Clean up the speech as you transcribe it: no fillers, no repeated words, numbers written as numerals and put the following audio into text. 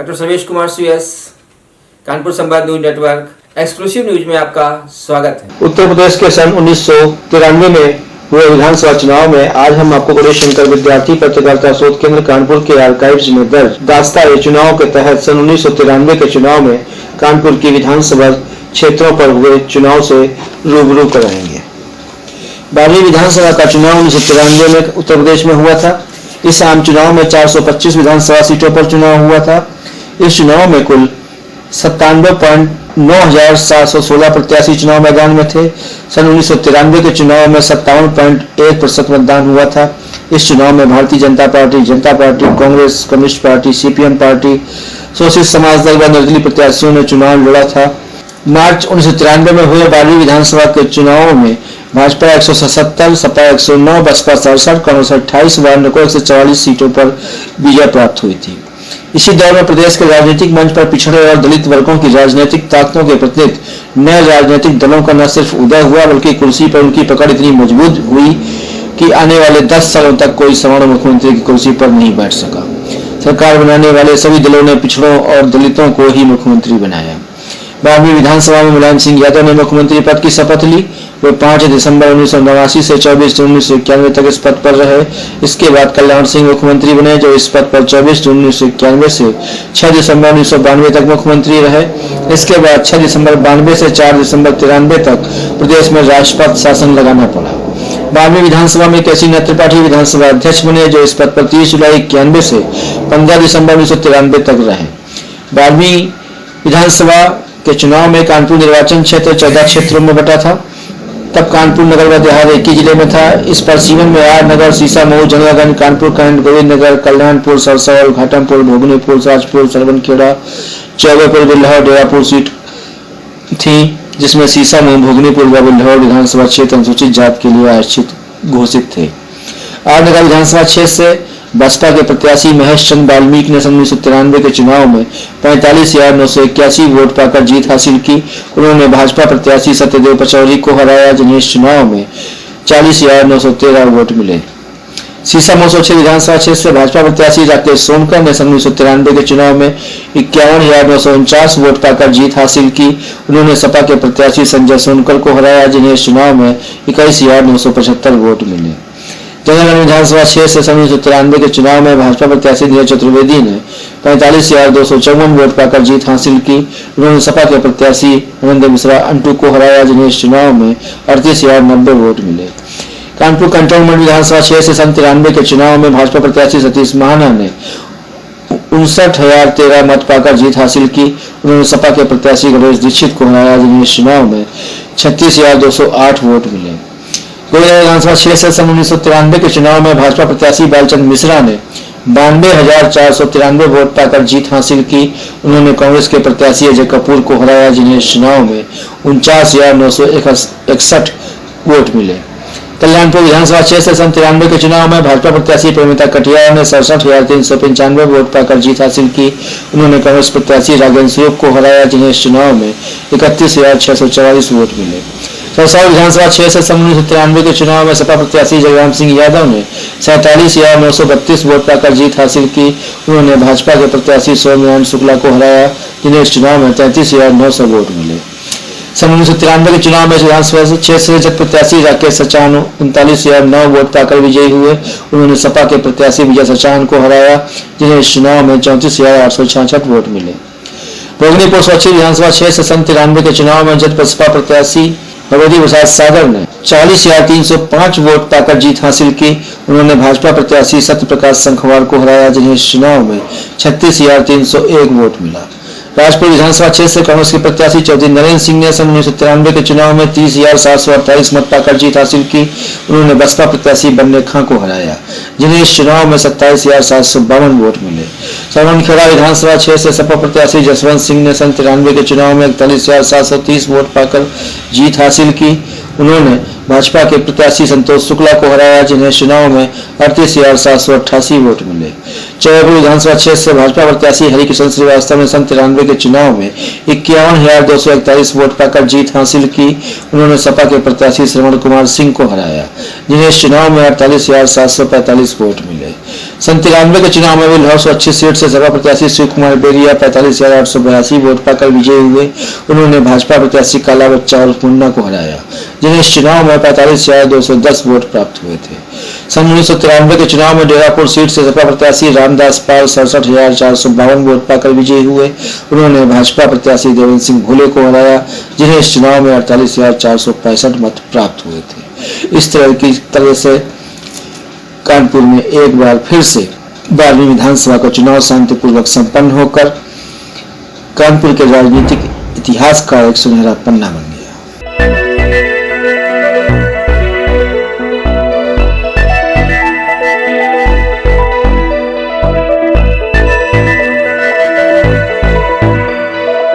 Doctor Sarvesh Kumar CS, Kanpur संवाद news network exclusive news में आपका स्वागत है। उत्तर प्रदेश के सन 1993 में हुए विधानसभा चुनाव में आज हम आपको गणेश शंकर विद्यार्थी पत्रकारिता शोध केंद्र कानपुर के आर्काइव्स में दर्ज दास्तान चुनाव के तहत सन 1993 के चुनाव में कानपुर की विधानसभा क्षेत्रों पर हुए चुनाव से रूबरू कराएंगे। 12वीं विधानसभा का चुनाव 1993 में उत्तर प्रदेश में हुआ था। इस आम चुनाव में 425 विधानसभा सीटों पर चुनाव हुआ था। इस चुनाव में कुल 97,9,716 प्रत्याशी चुनाव मैदान में थे। सन 1993 के चुनाव में 57.1% मतदान हुआ था। इस चुनाव में Bharatiya Janata party, Congress, communist party, CPM party, शोषित समाज दल व निर्दलीय प्रत्याशियों ने चुनाव लड़ा था। मार्च 1993 में हुए 12वीं विधानसभा के चुनाव में भाजपा 177, सपा 109, बसपा 67, कांग्रेस 28 व अन्य को 144 सीटों पर विजय प्राप्त हुई थी। इसी दौर में प्रदेश के राजनीतिक मंच पर पिछड़े और दलित वर्गों की राजनीतिक ताकतों के प्रतिनिधि नए राजनीतिक दलों का न सिर्फ उदय हुआ बल्कि कुर्सी पर उनकी पकड़ इतनी मजबूत हुई कि आने वाले 10 सालों तक कोई सवर्ण मुख्यमंत्री की कुर्सी पर नहीं बैठ सका। सरकार बनाने वाले सभी दलों ने पिछड़ों और दलितों को ही मुख्यमंत्री बनाया। 12वीं विधानसभा में मुलायम सिंह यादव ने मुख्यमंत्री पद की शपथ ली। वे 5 दिसंबर 1989 से 24 जून 1991 तक इस पद पर रहे। इसके बाद कल्याण सिंह मुख्यमंत्री बने, जो इस पद पर 24 जून 1991 से 6 दिसंबर 1992 तक मुख्यमंत्री रहे। इसके बाद 6 दिसंबर 92 से 4 दिसंबर 93 तक प्रदेश में राष्ट्रपति शासन लगाना पड़ा। 12वीं विधानसभा में केसी त्रिपाठी विधानसभा अध्यक्ष बने, जो इस पद पर 30 जुलाई 91 से 15 दिसंबर 1993 तक रहे। 12वीं विधानसभा के चुनाव में कानपुर निर्वाचन क्षेत्र 14 क्षेत्रों में बटा था। तब कानपुर नगर व देहात एक ही जिले में था। इस पर सीवन में आर नगर, सीसा मऊ, जंगलागंज, कानपुर कैंट, गोविंद नगर, कल्याणपुर, सरसौल, घाटमपुर, भोगनीपुर, राजपुर, सरवनखेड़ा, चौबेपुर, बिल्हौर, डेरापुर सीट थी, जिसमें सीसा मऊ, भोगनीपुर व बिल्हौर विधानसभा क्षेत्र अनुसूचित जाति के लिए आरक्षित घोषित थे। आर नगर विधानसभा क्षेत्र से बसपा के प्रत्याशी महेश चंद्र वाल्मीकि ने 1993 के चुनाव में 45,981 वोट पाकर जीत हासिल की। उन्होंने भाजपा प्रत्याशी सत्यदेव पचौरी को हराया, जिन्हें इस चुनाव में 40,913 वोट मिले। सीसा महोत्सव विधानसभा क्षेत्र से भाजपा प्रत्याशी राकेश सोनकर ने 1993 के चुनाव में 51,949 वोट पाकर जीत हासिल की। उन्होंने सपा के प्रत्याशी संजय सोनकर को हराया, जिन्हें इस चुनाव में 21,975 वोट मिले। जंगलागंज विधानसभा क्षेत्र से 1993 के चुनाव में भाजपा प्रत्याशी नीरज चतुर्वेदी ने 45,254 वोट पाकर जीत हासिल की। उन्होंने सपा के प्रत्याशी नरेंद्र मिश्रा अंटू को हराया, जिन्हें इस चुनाव में 38,090 वोट मिले। कानपुर कंटोनमेंट विधानसभा क्षेत्र से 1993 के चुनाव में भाजपा प्रत्याशी सतीश महाना ने 59,013 मत पाकर जीत हासिल की। उन्होंने सपा के प्रत्याशी गणेश दीक्षित को हराया, जिन्हें इस चुनाव में 36,208 वोट मिले। गोविंद विधानसभा क्षेत्र से 1993 के चुनाव में भाजपा प्रत्याशी बालचंद मिश्रा ने 92,493 वोट पाकर जीत हासिल की। उन्होंने कांग्रेस के प्रत्याशी अजय कपूर को हराया, जिन्हें इस चुनाव में 49,961 वोट मिले। कल्याणपुर विधानसभा क्षेत्र से 1993 के चुनाव में भाजपा प्रत्याशी प्रेमिता कटियार ने 67,395 वोट पाकर जीत हासिल की। उन्होंने कांग्रेस प्रत्याशी राजेंद्र स्वरूप को हराया, जिन्हें इस चुनाव में 31,644 वोट मिले। सरसौल विधानसभा क्षेत्र से 1993 के चुनाव में सपा प्रत्याशी जयराम सिंह यादव ने 47,932 वोट पाकर जीत हासिल की। उन्होंने भाजपा के प्रत्याशी सौम्यनारायण शुक्ला को हराया, जिन्हें इस चुनाव में 33,900 वोट मिले। सन 1993 के चुनाव में विधानसभा क्षेत्र से जब प्रत्याशी राकेश सचान 39,009 वोट पाकर विजयी हुए। उन्होंने सपा के प्रत्याशी विजय सचान को हराया, जिन्हें इस चुनाव में 34,866 वोट मिले। भोगनीपुर सोची विधानसभा क्षेत्र से 1993 के चुनाव में जब बसपा प्रत्याशी भगवती प्रसाद सागर ने 40,305 वोट पाकर जीत हासिल की। उन्होंने भाजपा प्रत्याशी सत्य प्रकाश संखवार को हराया, जिन्हें इस चुनाव में 36,301 वोट मिला। राजपुर विधानसभा क्षेत्र से कांग्रेस के प्रत्याशी चौधरी नरेंद्र सिंह ने 1993 के चुनाव में 30,728 मत पाकर जीत हासिल की। उन्होंने बसपा प्रत्याशी बन्ने खां को हराया, जिन्हें इस चुनाव में 27,752 वोट मिले। सरवनखेड़ा विधानसभा क्षेत्र से सपा प्रत्याशी जसवंत सिंह ने 1993 के चुनाव में 41,730 वोट पाकर जीत हासिल की। उन्होंने भाजपा के प्रत्याशी संतोष शुक्ला को हराया, जिन्हें इस चुनाव में 38,788 वोट मिले। जबलपुर विधानसभा क्षेत्र से भाजपा प्रत्याशी हरिकिशन श्रीवास्तव ने सन 93 के चुनाव में 51,241 वोट पाकर जीत हासिल की। उन्होंने सपा के प्रत्याशी श्रवण कुमार सिंह को हराया, जिन्हें इस चुनाव में 48,745 वोट मिले। सन 93 के चुनाव में भी लाहौर 125 सीट से सपा प्रत्याशी शिव कुमार बेरिया 45,882 वोट पाकर विजयी हुए। उन्होंने भाजपा प्रत्याशी काला बच्चा और मुन्ना को हराया, जिन्हें इस चुनाव में 45,210 वोट प्राप्त हुए थे। सन 1993 के चुनाव में डेरापुर सीट से सपा प्रत्याशी रामदास पाल 67,452 वोट पाकर विजयी हुए। उन्होंने भाजपा प्रत्याशी देवेंद्र सिंह भोले को हराया, जिन्हें इस चुनाव में 48,465 मत प्राप्त हुए थे। इस तरह से कानपुर में एक बार फिर से 12वीं विधानसभा का चुनाव शांतिपूर्वक संपन्न होकर कानपुर के राजनीतिक इतिहास का एक सुनहरा पन्ना बन गया।